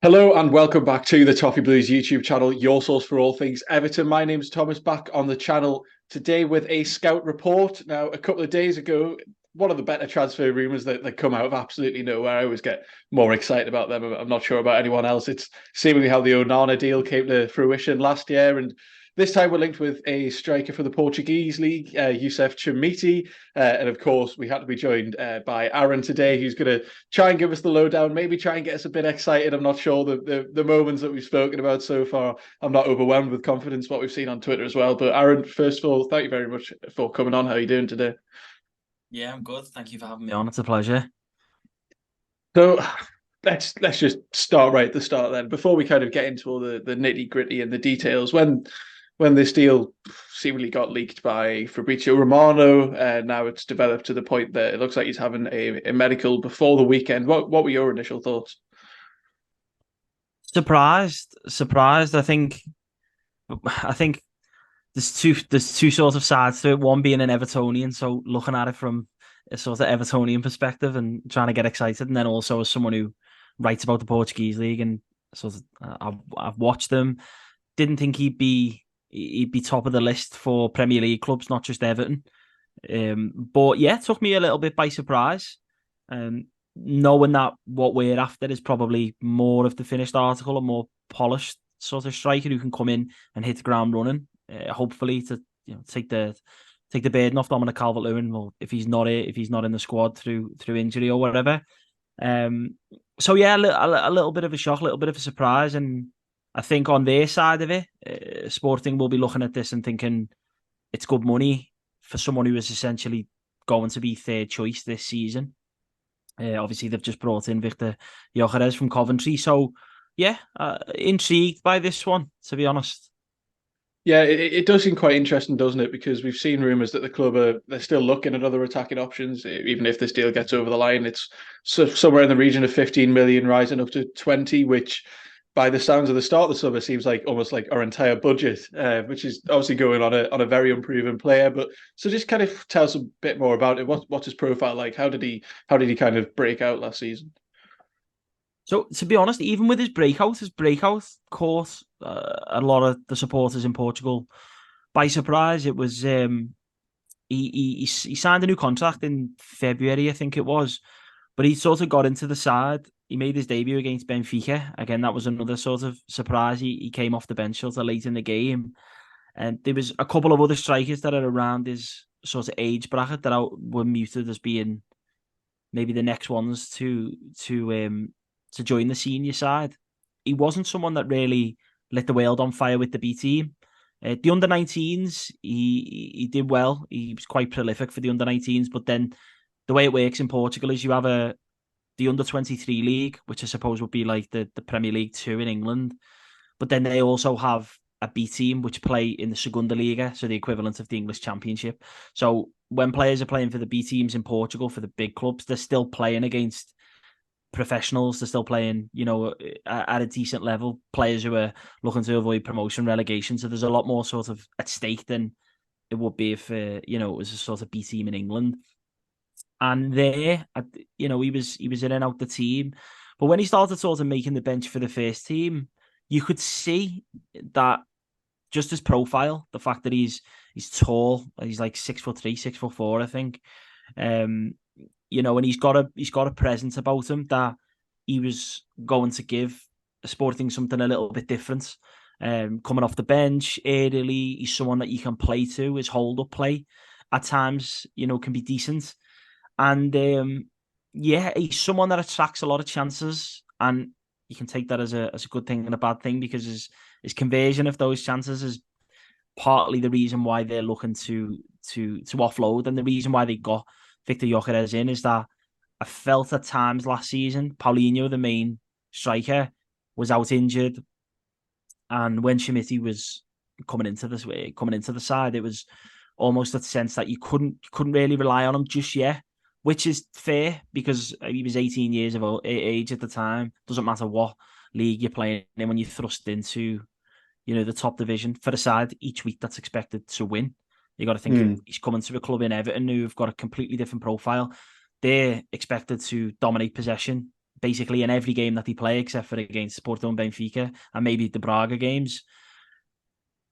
Hello and welcome back to the Toffee Blues YouTube channel, your source for all things Everton. My name's Thomas, back on the channel today with a scout report. Now, a couple of days ago, one of the better transfer rumours that come out of absolutely nowhere. I always get more excited about them. I'm not sure about anyone else. It's seemingly how the Onana deal came to fruition last year, and this time we're linked with a striker for the Portuguese league, Youssef Chermiti. And of course, we had to be joined by Aaron today, who's going to try and give us the lowdown, maybe try and get us a bit excited. I'm not sure the moments that we've spoken about so far. I'm not overwhelmed with confidence what we've seen on Twitter as well. But Aaron, first of all, thank you very much for coming on. How are you doing today? Yeah, I'm good. Thank you for having me on. It's a pleasure. So let's just start right at the start then. Before we kind of get into all the nitty gritty and the details, when this deal seemingly got leaked by Fabrizio Romano, now it's developed to the point that it looks like he's having a medical before the weekend. What were your initial thoughts? Surprised. I think there's two sort of sides to it. One being an Evertonian, so looking at it from a sort of Evertonian perspective and trying to get excited, and then also as someone who writes about the Portuguese league and sort of I've watched them. Didn't think he'd be top of the list for Premier League clubs, not just Everton. But yeah, it took me a little bit by surprise. Um, Knowing that what we're after is probably more of the finished article, a more polished sort of striker who can come in and hit the ground running. Hopefully to take the burden off Dominic Calvert-Lewin, or if he's not in the squad through injury or whatever. Um, so yeah, a little bit of a shock, a little bit of a surprise, and I think on their side of it, Sporting will be looking at this and thinking it's good money for someone who is essentially going to be third choice this season. Obviously, they've just brought in Victor Gyökeres from Coventry. So, yeah, intrigued by this one, to be honest. Yeah, it does seem quite interesting, doesn't it? Because we've seen rumours that the club they're still looking at other attacking options. Even if this deal gets over the line, it's somewhere in the region of 15 million, rising up to 20, which by the sounds of the start of the summer seems like almost like our entire budget, which is obviously going on a very unproven player. But so just kind of tell us a bit more about it. What's his profile like? How did he kind of break out last season? So, to be honest, even with his breakout caught a lot of the supporters in Portugal by surprise. It was he signed a new contract in February, I think it was, but he sort of got into the side. He made his debut against Benfica. Again, that was another sort of surprise. He came off the bench sort of late in the game. And there was a couple of other strikers that are around his sort of age bracket that were muted as being maybe the next ones to join the senior side. He wasn't someone that really lit the world on fire with the B team. The under 19s, he did well. He was quite prolific for the under 19s, but then the way it works in Portugal is you have the under 23 league, which I suppose would be like the Premier League 2 in England. But then they also have a B team which play in the Segunda Liga, so the equivalent of the English Championship. So when players are playing for the B teams in Portugal for the big clubs, they're still playing against professionals. They're still playing, at a decent level. Players who are looking to avoid promotion, relegation. So there's a lot more sort of at stake than it would be if it was a sort of B team in England. And there, he was in and out the team. But when he started sort of making the bench for the first team, you could see that just his profile, the fact that he's tall, he's like 6'3", 6'4", I think. Um, and he's got a presence about him that he was going to give Sporting something a little bit different. Coming off the bench early, he's someone that you can play to. His hold up play at times, can be decent. And yeah, he's someone that attracts a lot of chances, and you can take that as a good thing and a bad thing, because his conversion of those chances is partly the reason why they're looking to offload, and the reason why they got Victor Gyökeres in is that I felt at times last season Paulinho, the main striker, was out injured, and when Chermiti was coming into the side, it was almost a sense that you couldn't really rely on him just yet, which is fair because he was 18 years of age at the time. Doesn't matter what league you're playing in when you're thrust into the top division for a side each week that's expected to win. You got to think he's coming to a club in Everton who've got a completely different profile. They're expected to dominate possession. basically in every game that they play, except for against Porto and Benfica, and maybe the Braga games.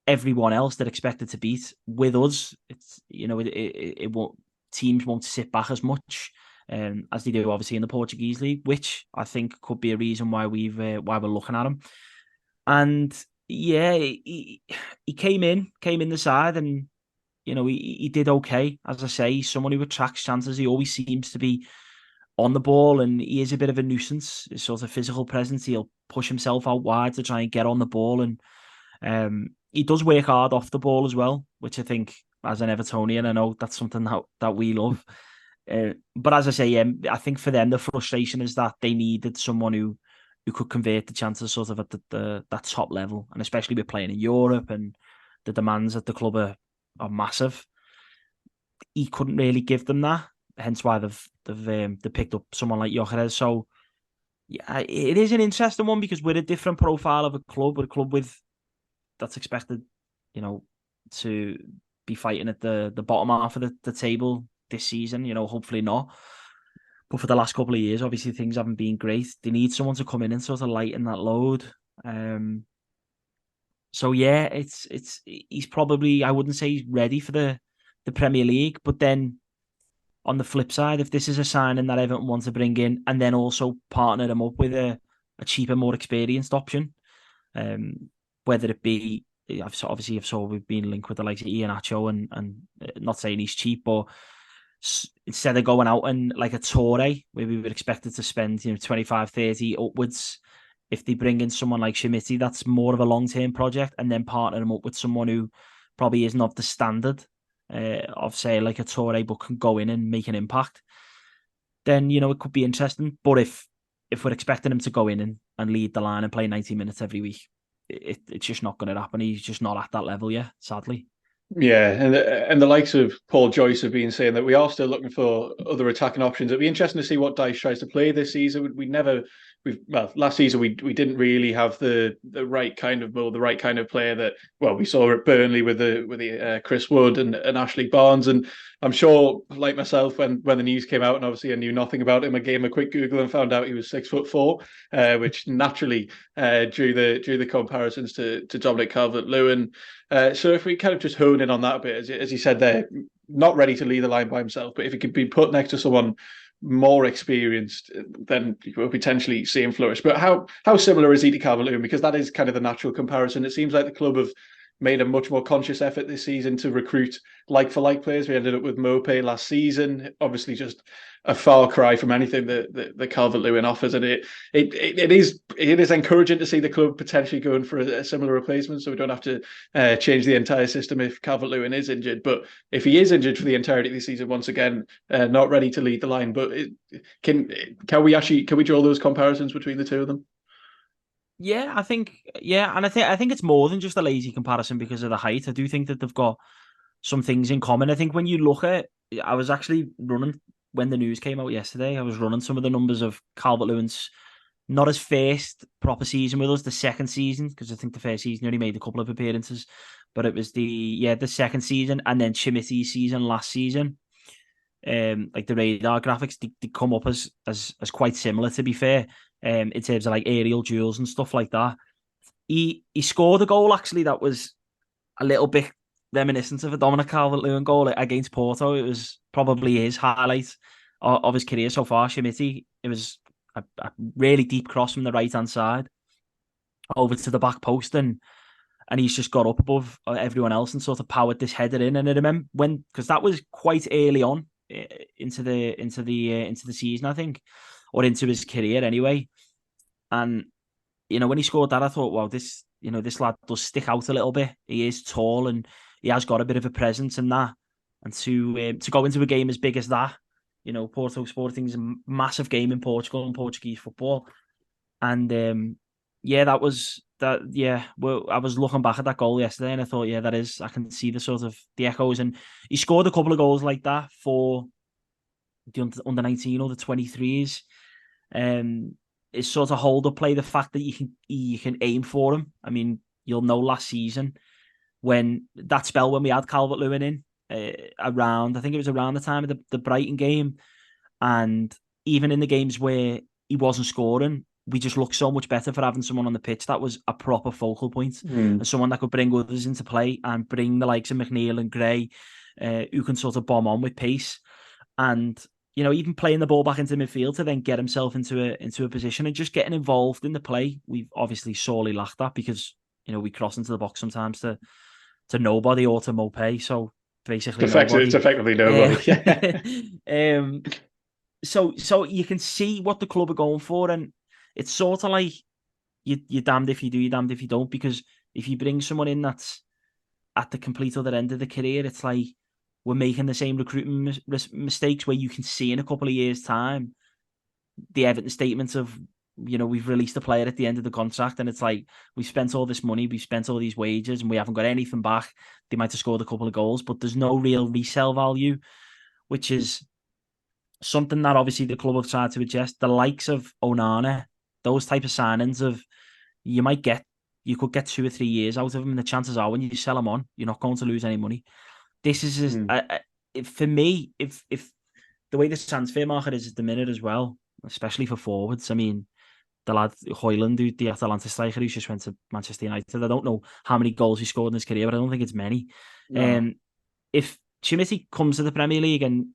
Everyone else they're expected to beat. With us, it's it won't, teams won't sit back as much as they do obviously in the Portuguese league, which I think could be a reason why why we're looking at him. And yeah, he came in the side, and he did okay. As I say, he's someone who attracts chances. He always seems to be on the ball, and he is a bit of a nuisance. His sort of physical presence, he'll push himself out wide to try and get on the ball, and he does work hard off the ball as well, which I think, as an Evertonian, I know that's something that we love. But as I say, I think for them the frustration is that they needed someone who could convert the chances sort of at that top level, and especially with playing in Europe and the demands at the club are massive. He couldn't really give them that, hence why they've picked up someone like Gyökeres. So yeah, it is an interesting one because we're a different profile of a club. We're a club that's expected, to be fighting at the bottom half of the table this season. Hopefully not. But for the last couple of years, obviously things haven't been great. They need someone to come in and sort of lighten that load. So yeah, he's probably, I wouldn't say he's ready for the Premier League, but then on the flip side, if this is a signing that Everton want to bring in and then also partner them up with a cheaper, more experienced option, whether it be, obviously we've been linked with the likes of Iheanacho and not saying he's cheap, but instead of going out and like a Toure, where we would expect it to spend 25, 30 upwards, if they bring in someone like Chermiti, that's more of a long-term project, and then partner them up with someone who probably isn't of the standard of, say, like a Toure, but can go in and make an impact, then, it could be interesting. But if we're expecting him to go in and lead the line and play 90 minutes every week, it's just not going to happen. He's just not at that level yet, sadly. Yeah, and the likes of Paul Joyce have been saying that we are still looking for other attacking options. It'd be interesting to see what Dyche tries to play this season. Last season we didn't really have the right kind of mold, the right kind of player that we saw at Burnley with the Chris Wood and Ashley Barnes, and I'm sure, like myself, when the news came out, and obviously I knew nothing about him, I gave him a quick Google and found out he was 6'4", which naturally drew the comparisons to Dominic Calvert-Lewin. So if we kind of just hone in on that a bit, as you said there, not ready to lead the line by himself, but if he could be put next to someone more experienced, then you could potentially see him flourish. But how similar is he to Calvert-Lewin? Because that is kind of the natural comparison. It seems like the club have made a much more conscious effort this season to recruit like-for-like players. We ended up with Mope last season, obviously just a far cry from anything that Calvert-Lewin offers, and it is encouraging to see the club potentially going for a similar replacement, so we don't have to change the entire system if Calvert-Lewin is injured. But if he is injured for the entirety of the season, once again, not ready to lead the line. But can we draw those comparisons between the two of them? Yeah, I think, and I think it's more than just a lazy comparison because of the height. I do think that they've got some things in common. I think when you look at, I was actually running when the news came out yesterday. I was running some of the numbers of Calvert-Lewin's, not his first proper season with us, the second season, because I think the first season he only made a couple of appearances, but it was the second season, and then Chermiti's season last season. Like the radar graphics, they come up as quite similar, to be fair, in terms of like aerial duels and stuff like that. He scored a goal actually that was a little bit reminiscent of a Dominic Calvert-Lewin goal against Porto. It was probably his highlight of his career so far, Chermiti. It was a really deep cross from the right-hand side over to the back post, and he's just got up above everyone else and sort of powered this header in. And I remember because that was quite early on into the season, I think, or into his career anyway. And when he scored that, I thought, wow, this lad does stick out a little bit. He is tall and he has got a bit of a presence in that. And to go into a game as big as that, Porto Sporting is a massive game in Portugal and Portuguese football. And that was that. Yeah, well, I was looking back at that goal yesterday, and I thought, yeah, I can see the sort of the echoes. And he scored a couple of goals like that for the under 19 or the 23s. It's sort of hold up play, the fact that you can aim for him. I mean, you'll know last season when we had Calvert-Lewin in I think it was around the time of the Brighton game, and even in the games where he wasn't scoring, we just looked so much better for having someone on the pitch that was a proper focal point, and someone that could bring others into play and bring the likes of McNeil and Gray, who can sort of bomb on with pace. And, you know, even playing the ball back into midfield to then get himself into a position and just getting involved in the play. We've obviously sorely lacked that because, you know, we cross into the box sometimes to nobody or to Mopé. So basically nobody. It's effectively nobody. So you can see what the club are going for, and it's sort of like you're damned if you do, you're damned if you don't, because if you bring someone in that's at the complete other end of the career, it's like we're making the same recruitment mistakes where you can see in a couple of years' time the Everton statements of, you know, we've released a player at the end of the contract and it's like, we've spent all this money, we've spent all these wages and we haven't got anything back. They might have scored a couple of goals, but there's no real resale value, which is something that obviously the club have tried to adjust. The likes of Onana, those type of signings of, you could get 2 or 3 years out of them, and the chances are when you sell them on, you're not going to lose any money. This is for me, if the way the transfer market is at the minute as well, especially for forwards. I mean, the lad Højlund, the Atalanta striker, who's just went to Manchester United. I don't know how many goals he scored in his career, but I don't think it's many. No. If Chermiti comes to the Premier League, and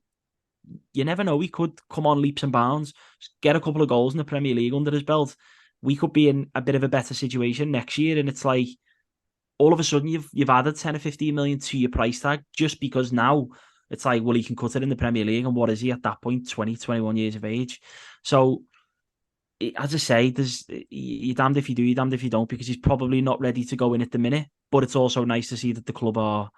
you never know, he could come on leaps and bounds, get a couple of goals in the Premier League under his belt, we could be in a bit of a better situation next year. And it's like, all of a sudden you've added 10 or 15 million to your price tag just because now it's like, well, he can cut it in the Premier League. And what is he at that point? 20, 21 years of age. So, as I say, you're damned if you do, you're damned if you don't, because he's probably not ready to go in at the minute. But it's also nice to see that the club are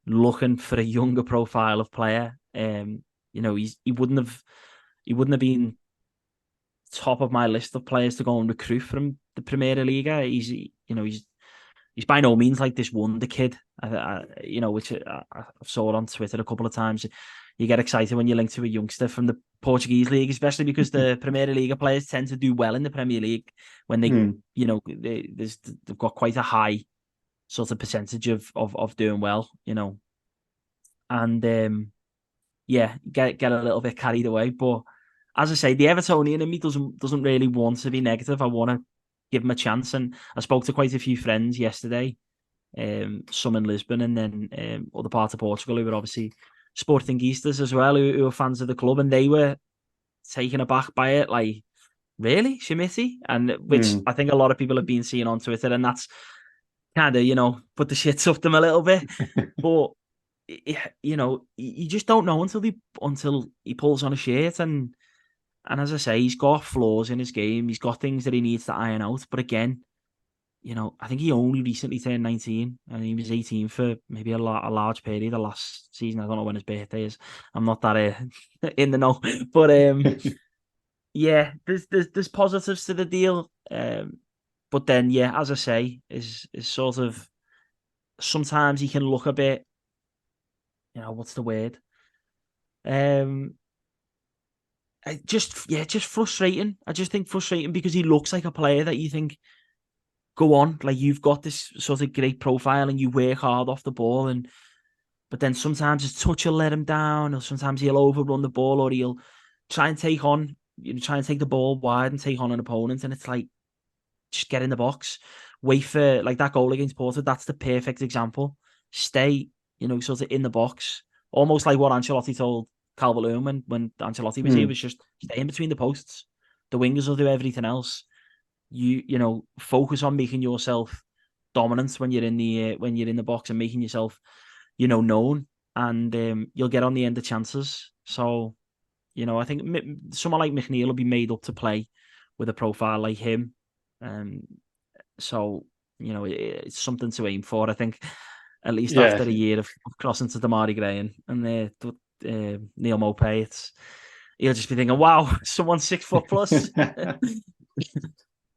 looking for a younger profile of player. You know, he wouldn't have been top of my list of players to go and recruit from the Premier League. He's by no means like this wonder kid, which I've saw it on Twitter a couple of times. You get excited when you link to a youngster from the Portuguese league, especially because the Premier League players tend to do well in the Premier League when they, they've got quite a high sort of percentage of doing well, you know. And get a little bit carried away. But as I say, the Evertonian in me doesn't really want to be negative. I want to give him a chance. And I spoke to quite a few friends yesterday, some in Lisbon and then other parts of Portugal who were obviously Sportingistas as well, who are fans of the club, and they were taken aback by it. Like, really, Chermiti? And which I think a lot of people have been seeing on Twitter, and that's kind of, put the shit up them a little bit. But you just don't know until he pulls on a shirt. And as I say, he's got flaws in his game. He's got things that he needs to iron out. But again, I think he only recently turned 19, and he was 18 for maybe a large period of last season. I don't know when his birthday is. I'm not that in the know. But yeah, there's positives to the deal. But then, yeah, as I say, is sort of, sometimes he can look a bit, what's the word? Just frustrating. I just think frustrating because he looks like a player that you think, go on, like, you've got this sort of great profile and you work hard off the ball, but then sometimes his touch will let him down, or sometimes he'll overrun the ball, or he'll try and take the ball wide and take on an opponent, and it's like, just get in the box, wait for, like, that goal against Porto. That's the perfect example. Stay, sort of in the box, almost like what Ancelotti told Calvert-Lewin when Ancelotti was here, was just stay in between the posts. The wingers will do everything else. You focus on making yourself dominant when you're in the box and making yourself, known, and you'll get on the end of chances. So, I think someone like McNeil will be made up to play with a profile like him. So, it's something to aim for, I think, at least after a year of crossing to Damari Gray and Neil Mopé. He'll just be thinking, wow, someone's 6 foot plus.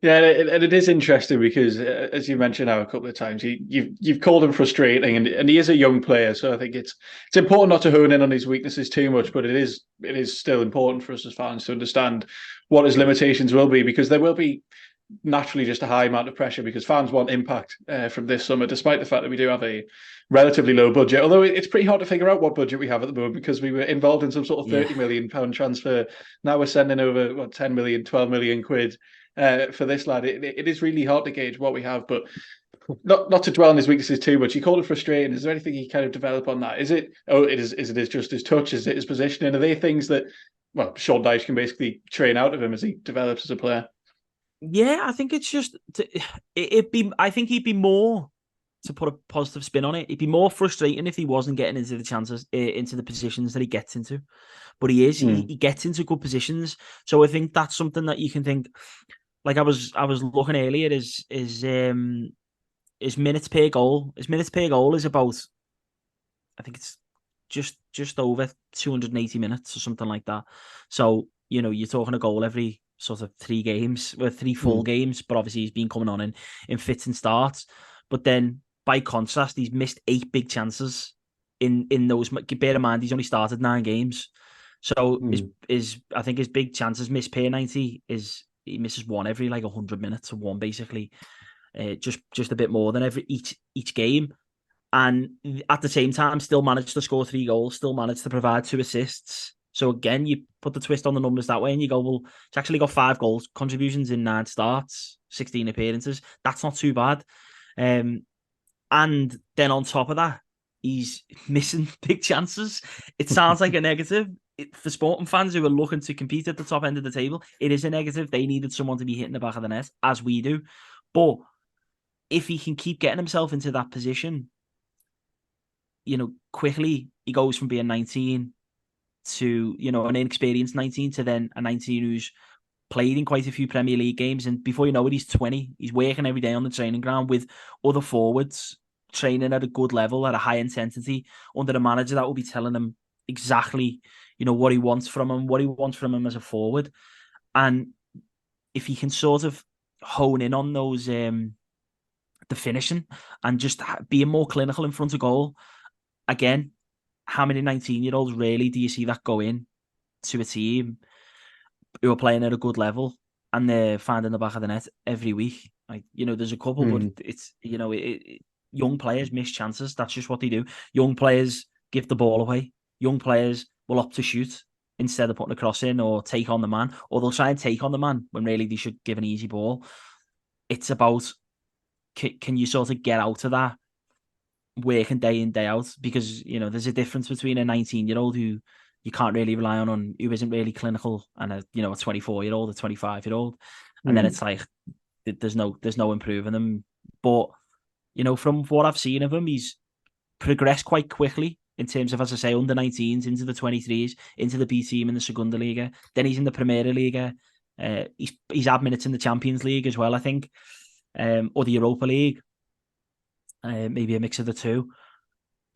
Yeah, and it is interesting because, as you mentioned now a couple of times, you've called him frustrating, and he is a young player, so I think it's important not to hone in on his weaknesses too much, but it is still important for us as fans to understand what his limitations will be, because there will be naturally just a high amount of pressure because fans want impact from this summer, despite the fact that we do have a relatively low budget. Although it's pretty hard to figure out what budget we have at the moment because we were involved in some sort of Yeah. £30 million transfer. Now we're sending over 10 million, 12 million quid for this lad. It is really hard to gauge what we have, but not to dwell on his weaknesses too much. He called it frustrating. Is there anything he kind of develop on that? Is it just his touch? Is it his positioning? Are they things that Sean Dyche can basically train out of him as he develops as a player? Yeah, I think it's just I think he'd be more, to put a positive spin on it, it'd be more frustrating if he wasn't getting into the chances, into the positions that he gets into. But he is. He gets into good positions. So I think that's something that you can think. Like I was looking earlier, his minutes per goal. His minutes per goal is about, I think it's just over 280 minutes or something like that. So, you're talking a goal every sort of 3 games, or 3 full games, but obviously he's been coming on in fits and starts. But then by contrast, he's missed 8 big chances in those. Bear in mind, he's only started 9 games. So I think his big chances missed per 90 is he misses one every like 100 minutes, or one basically, just a bit more than each game. And at the same time, still managed to score 3 goals, still managed to provide 2 assists. So again, you put the twist on the numbers that way, and you go, well, he's actually got 5 goals contributions in 9 starts, 16 appearances. That's not too bad. And then on top of that, he's missing big chances. It sounds like a negative. For Sporting fans who are looking to compete at the top end of the table, it is a negative. They needed someone to be hitting the back of the net, as we do. But if he can keep getting himself into that position, quickly he goes from being 19 to, an inexperienced 19 to then a 19 who's played in quite a few Premier League games. And before you know it, he's 20. He's working every day on the training ground with other forwards, training at a good level, at a high intensity, under a manager that will be telling him exactly, what he wants from him as a forward. And if he can sort of hone in on those, the finishing, and just being more clinical in front of goal, again, how many 19-year-olds really do you see that go in to a team who are playing at a good level and they're finding the back of the net every week? Like, there's a couple, but it's, young players miss chances. That's just what they do. Young players give the ball away. Young players will opt to shoot instead of putting a cross in or take on the man, or they'll try and take on the man when really they should give an easy ball. It's about, can you sort of get out of that working day in, day out? Because, there's a difference between a 19-year-old who you can't really rely on who isn't really clinical, and a 24-year-old, a 25-year-old. And then it's like, there's no improving them. But, from what I've seen of him, he's progressed quite quickly in terms of, as I say, under 19s into the 23s, into the B team in the Segunda Liga. Then he's in the Primera Liga. He's had minutes in the Champions League as well, I think, or the Europa League. Maybe a mix of the two.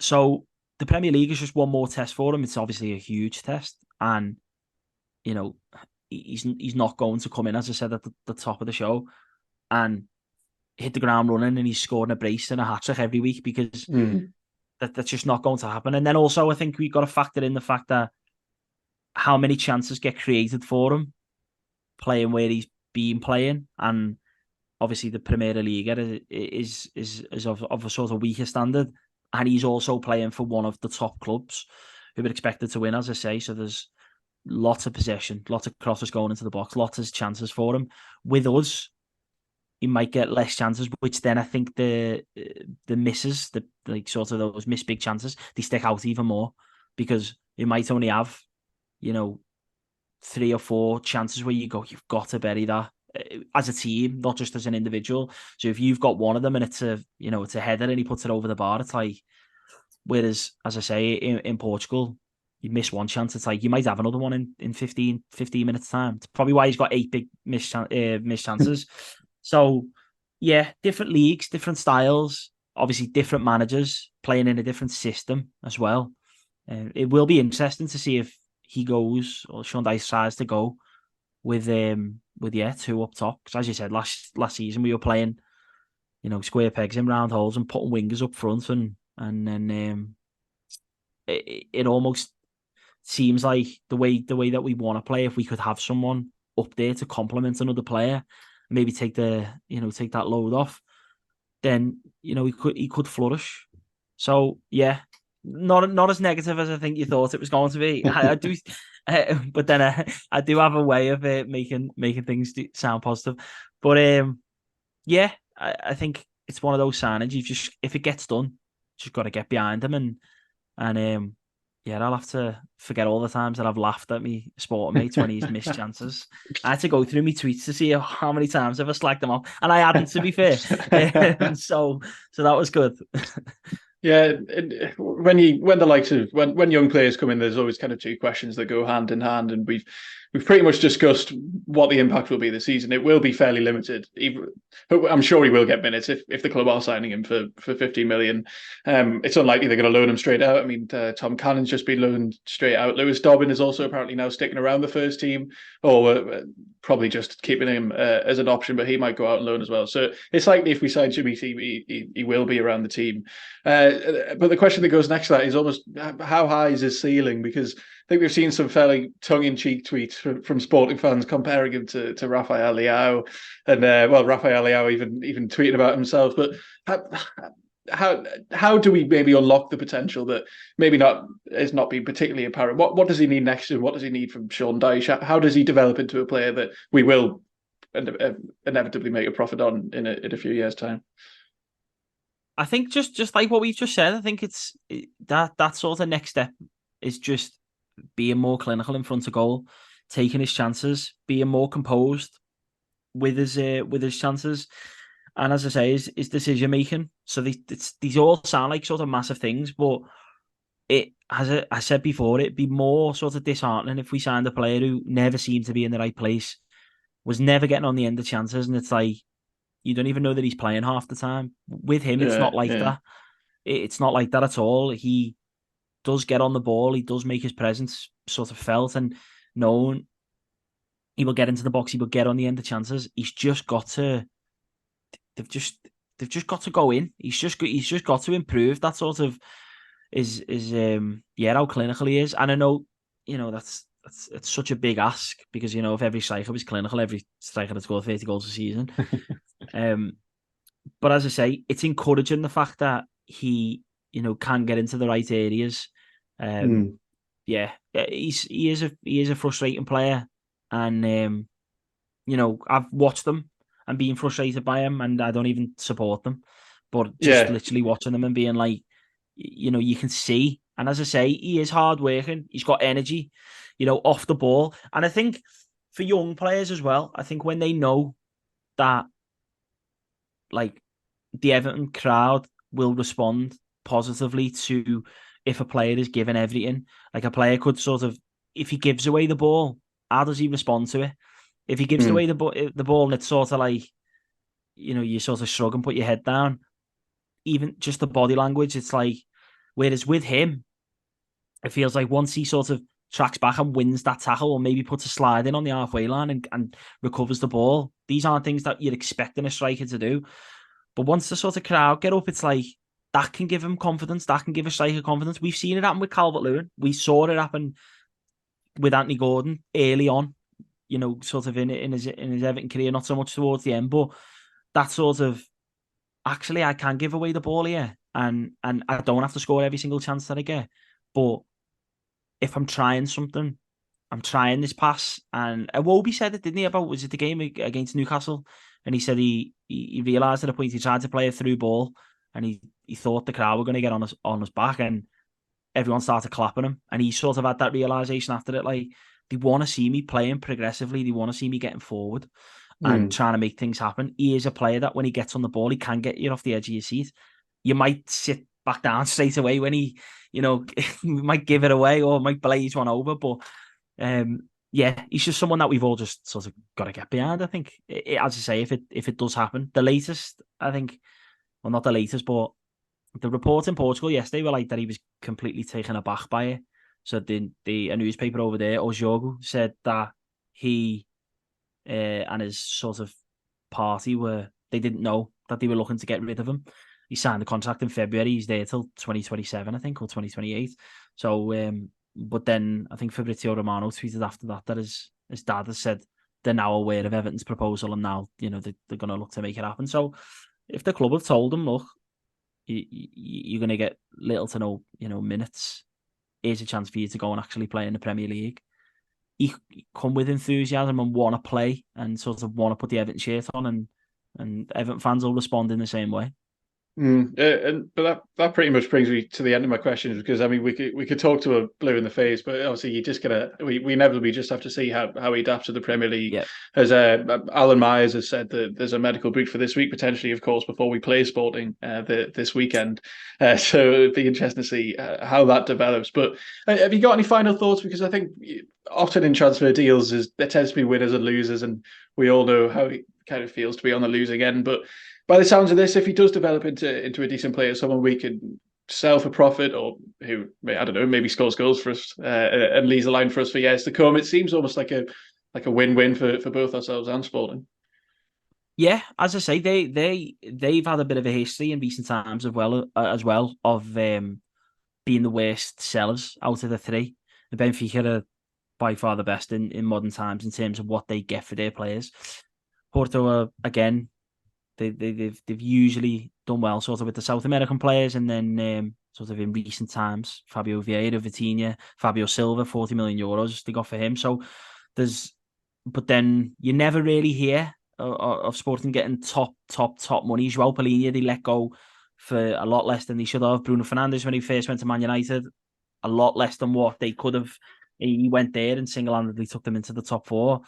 So the Premier League is just one more test for him. It's obviously a huge test, and he's not going to come in, as I said at the top of the show, and hit the ground running and he's scoring a brace and a hat-trick every week, because that's just not going to happen. And then also, I think we've got to factor in the fact that how many chances get created for him playing where he's been playing, and obviously the Primera Liga is of a sort of weaker standard, and he's also playing for one of the top clubs who are expected to win, as I say. So there's lots of possession, lots of crosses going into the box, lots of chances for him. With us, he might get less chances, which then I think the misses, like sort of those missed big chances, they stick out even more, because you might only have, 3 or 4 chances where you go, you've got to bury that as a team, not just as an individual. So if you've got one of them and it's a header and he puts it over the bar, it's like, whereas, as I say, in Portugal, you miss one chance, it's like you might have another one in 15 minutes time. It's probably why he's got 8 big missed chances. So yeah, different leagues, different styles, obviously different managers playing in a different system as well. It will be interesting to see if he goes, or Sean Dyche tries to go with 2 up top. Because as you said, last season we were playing, square pegs in round holes and putting wingers up front, and then it almost seems like the way that we want to play, if we could have someone up there to complement another player. maybe take that load off, then he could flourish. So yeah, not as negative as I think you thought it was going to be. I do, but then I do have a way of making things sound positive. But yeah, I think it's one of those signings. If it gets done, just got to get behind him and yeah, I'll have to forget all the times that I've laughed at me sporting mates when he's missed chances. I had to go through my tweets to see how many times I've slagged him off, and I hadn't, to be fair. So that was good. Yeah, when the likes of when young players come in, there's always kind of two questions that go hand in hand, and we've pretty much discussed what the impact will be this season. It will be fairly limited. I'm sure he will get minutes if the club are signing him for 50 million. It's unlikely they're going to loan him straight out. I mean, Tom Cannon's just been loaned straight out. Lewis Dobbin is also apparently now sticking around the first team, or probably just keeping him as an option, but he might go out and loan as well. So it's likely if we sign Chermiti, he will be around the team. But the question that goes next to that is almost how high is his ceiling? Because I think we've seen some fairly tongue-in-cheek tweets from Sporting fans comparing him to Rafael Leao, and Rafael Leao even tweeting about himself. But how do we maybe unlock the potential that maybe not is not being particularly apparent? What does he need next year? What does he need from Sean Dyche? How does he develop into a player that we will inevitably make a profit on in a few years' time? I think just like what we've just said, I think it's that sort of next step is just being more clinical in front of goal, taking his chances, being more composed with his chances, and as I say, his decision making. So these all sound like sort of massive things, but as I said before, it'd be more sort of disheartening if we signed a player who never seemed to be in the right place, was never getting on the end of chances, and it's like, you don't even know that he's playing half the time. With him, it's not like that. It's not like that at all. He does get on the ball. He does make his presence sort of felt and known. He will get into the box. He will get on the end of chances. He's just got to. They've just got to go in. He's just got to improve that sort of how clinical he is. And I know, that's it's such a big ask because if every striker was clinical, every striker had scored 30 goals a season. But as I say, it's encouraging the fact that he, can get into the right areas. Yeah, he is a frustrating player, and I've watched them and being frustrated by him, and I don't even support them, but just literally watching them and being like, you can see. And as I say, he is hardworking. He's got energy, off the ball. And I think for young players as well, I think when they know that, like, the Everton crowd will respond positively to if a player is given everything. Like, a player could sort of, if he gives away the ball, how does he respond to it? If he gives away the ball and it's sort of like, you sort of shrug and put your head down, even just the body language, it's like, whereas with him, it feels like once he sort of tracks back and wins that tackle, or maybe puts a slide in on the halfway line and recovers the ball, these aren't things that you're expecting a striker to do. But once the sort of crowd get up, it's like, that can give him confidence. That can give a striker confidence. We've seen it happen with Calvert-Lewin. We saw it happen with Anthony Gordon early on, sort of in his Everton career, not so much towards the end, but that sort of, actually, I can give away the ball here, and I don't have to score every single chance that I get. But if I'm trying something, I'm trying this pass. And Iwobi said it, didn't he, about, was it the game against Newcastle? And he said he realised at a point he tried to play a through ball, and he thought the crowd were going to get on his back, and everyone started clapping him. And he sort of had that realisation after it, like, they want to see me playing progressively. They want to see me getting forward and trying to make things happen. He is a player that when he gets on the ball, he can get you off the edge of your seat. You might sit back down straight away when he, might give it away or might blaze one over. But he's just someone that we've all just sort of got to get behind, I think. As I say, if it does happen. The latest, I think, well, not the latest, but the report in Portugal yesterday were like that he was completely taken aback by it. So a newspaper over there, O Jogo, said that he and his sort of party they didn't know that they were looking to get rid of him. He signed the contract in February. He's there till 2027, I think, or 2028. So, but then I think Fabrizio Romano tweeted after that his dad has said they're now aware of Everton's proposal, and now they're going to look to make it happen. So if the club have told them, look, you're going to get little to no minutes, here's a chance for you to go and actually play in the Premier League. He come with enthusiasm and want to play and sort of want to put the Everton shirt on, and Everton fans will respond in the same way. But that pretty much brings me to the end of my questions, because I mean we could talk to a blue in the face, but obviously you just we inevitably just have to see how he adapts to the Premier League. Yeah. As Alan Myers has said, that there's a medical boot for this week potentially, of course, before we play Sporting this weekend. So it'd be interesting to see how that develops. But have you got any final thoughts? Because I think often in transfer deals there tends to be winners and losers, and we all know how it kind of feels to be on the losing end. But by the sounds of this, if he does develop into a decent player, someone we could sell for profit, or who, I don't know, maybe scores goals for us and leaves the line for us for years to come, it seems almost like a win-win for both ourselves and Sporting. Yeah, as I say, they've had a bit of a history in recent times of being the worst sellers out of the three. The Benfica are by far the best in modern times in terms of what they get for their players. Porto are, again, they've usually done well sort of with the South American players, and then sort of in recent times, Fabio Vieira, Vitinha, Fabio Silva, 40 million euros they got for him. So but then you never really hear of Sporting getting top money. João Palhinha, they let go for a lot less than they should have. Bruno Fernandes, when he first went to Man United, a lot less than what they could have. He went there and single-handedly took them into the top four.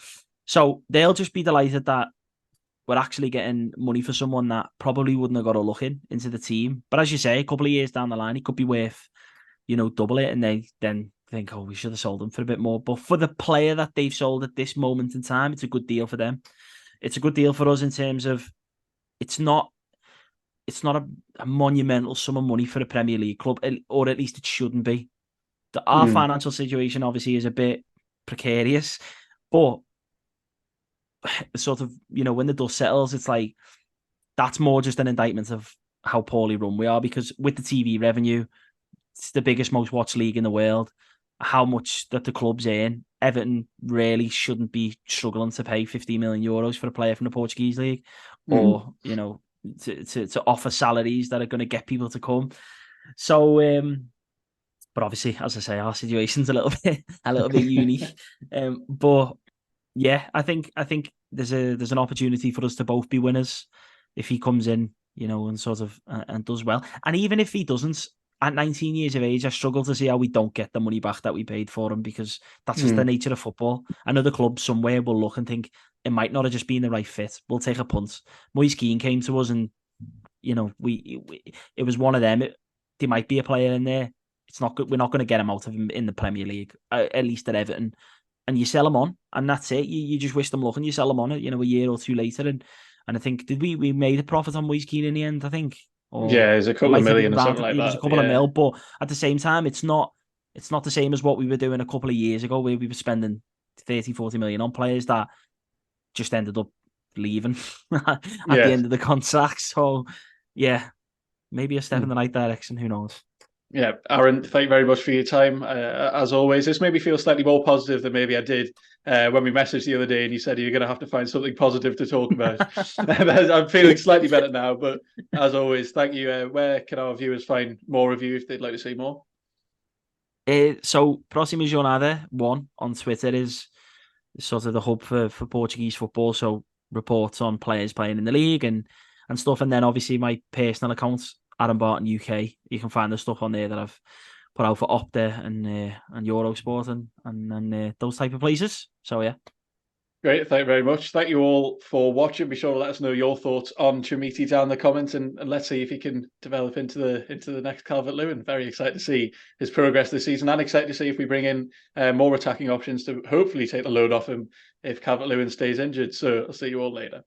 So they'll just be delighted that we're actually getting money for someone that probably wouldn't have got a look into the team. But as you say, a couple of years down the line, he could be worth, double it, and they then think, oh, we should have sold him for a bit more. But for the player that they've sold at this moment in time, it's a good deal for them. It's a good deal for us in terms of it's not a monumental sum of money for a Premier League club, or at least it shouldn't be. Our financial situation obviously is a bit precarious, but sort of, when the dust settles, it's like that's more just an indictment of how poorly run we are, because with the TV revenue, it's the biggest, most watched league in the world. How much that the clubs earn, Everton really shouldn't be struggling to pay 50 million euros for a player from the Portuguese league, or to offer salaries that are going to get people to come. So, but obviously, as I say, our situation's a little bit unique. But yeah, I think there's an opportunity for us to both be winners if he comes in, and sort of and does well. And even if he doesn't, at 19 years of age, I struggle to see how we don't get the money back that we paid for him, because that's just the nature of football. Another club somewhere will look and think it might not have just been the right fit. We'll take a punt. Moise Kean came to us, and it was one of them. There might be a player in there. It's not good. We're not going to get him out of him in the Premier League, at least at Everton. And you sell them on, and that's it. You just wish them luck, and you sell them on, a year or two later. And I think, did we made a profit on Moise Kean in the end, I think? Yeah, it was a couple of million or something like that. It was a couple of mil, but at the same time, it's not the same as what we were doing a couple of years ago, where we were spending 30, 40 million on players that just ended up leaving at the end of the contract. So, yeah, maybe a step in the right direction. Who knows? Yeah, Aaron, thank you very much for your time. As always, this made me feel slightly more positive than maybe I did when we messaged the other day and you said you're going to have to find something positive to talk about. I'm feeling slightly better now, but as always, thank you. Where can our viewers find more of you if they'd like to see more? So, Proxima Jordana 1 on Twitter is sort of the hub for Portuguese football. So, reports on players playing in the league and stuff. And then obviously my personal account, Adam Barton UK. You can find the stuff on there that I've put out for Opta and Eurosport and those type of places. So yeah. Great, thank you very much. Thank you all for watching. Be sure to let us know your thoughts on Chermiti down in the comments, and let's see if he can develop into the next Calvert-Lewin. Very excited to see his progress this season, and excited to see if we bring in more attacking options to hopefully take the load off him if Calvert-Lewin stays injured. So I'll see you all later.